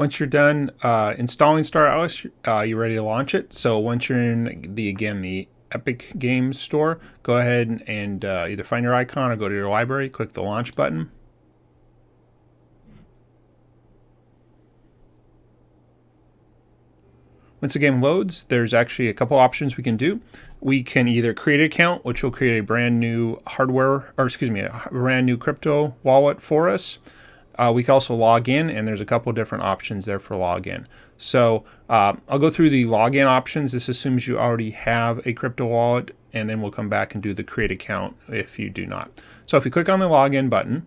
Once you're done installing Star Atlas, you're ready to launch it. So once you're in the Epic Games store, go ahead and either find your icon or go to your library, click the launch button. Once the game loads, there's actually a couple options we can do. We can either create an account, which will create a brand new a brand new crypto wallet for us. We can also log in, and there's a couple different options there for login. So I'll go through the login options. This assumes you already have a crypto wallet, and then we'll come back and do the create account if you do not. So if you click on the login button,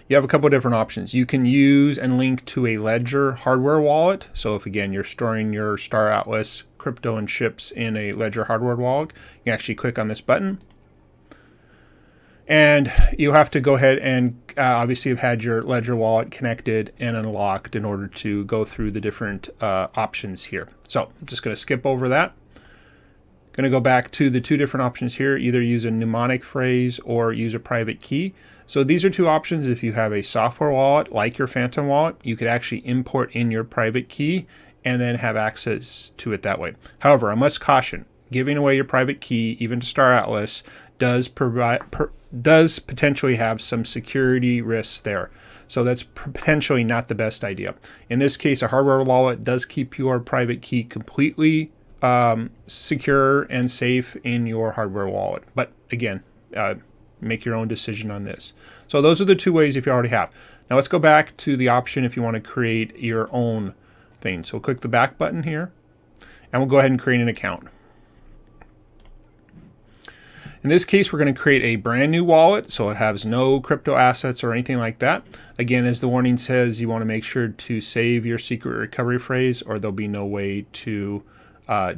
you have a couple different options. You can use and link to a Ledger hardware wallet. So if, again, you're storing your Star Atlas crypto and chips in a Ledger hardware wallet, you can actually click on this button. And you have to go ahead and obviously have had your Ledger wallet connected and unlocked in order to go through the different options here. So I'm just going to skip over that. Going to go back to the two different options here, either use a mnemonic phrase or use a private key. So these are two options. If you have a software wallet like your Phantom wallet, you could actually import in your private key and then have access to it that way. However, I must caution, giving away your private key, even to Star Atlas, does potentially have some security risks there. So that's potentially not the best idea. In this case, a hardware wallet does keep your private key completely secure and safe in your hardware wallet. But again, make your own decision on this. So those are the two ways if you already have. Now let's go back to the option if you want to create your own thing. So click the back button here, and we'll go ahead and create an account. In this case, we're going to create a brand new wallet, so it has no crypto assets or anything like that. Again, as the warning says, you want to make sure to save your secret recovery phrase, or there'll be no way to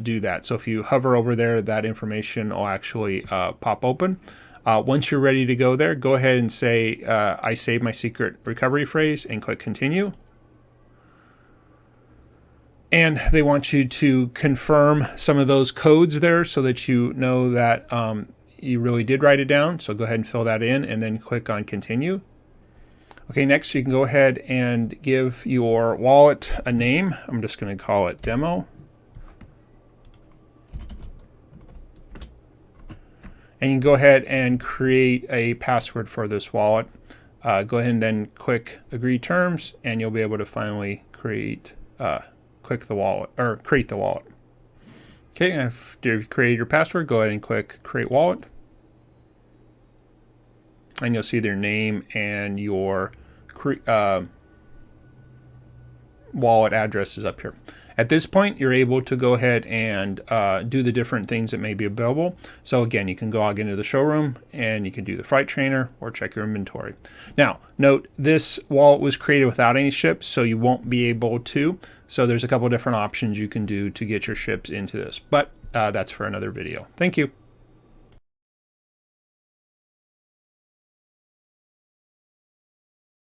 do that. So if you hover over there, that information will actually pop open. Once you're ready to go there, go ahead and say, I save my secret recovery phrase, and click continue. And they want you to confirm some of those codes there so that you know that you really did write it down. So go ahead and fill that in and then click on continue. Okay, next you can go ahead and give your wallet a name. I'm just going to call it demo. And you can go ahead and create a password for this wallet. Go ahead and then click agree terms, and you'll be able to finally create the wallet. Okay, after you've created your password, go ahead and click create wallet. And you'll see their name and your wallet address is up here. At this point, you're able to go ahead and do the different things that may be available. So again, you can log into the showroom and you can do the flight trainer or check your inventory. Now, note this wallet was created without any ships, so you won't be able to. So there's a couple different options you can do to get your ships into this, but that's for another video. Thank you.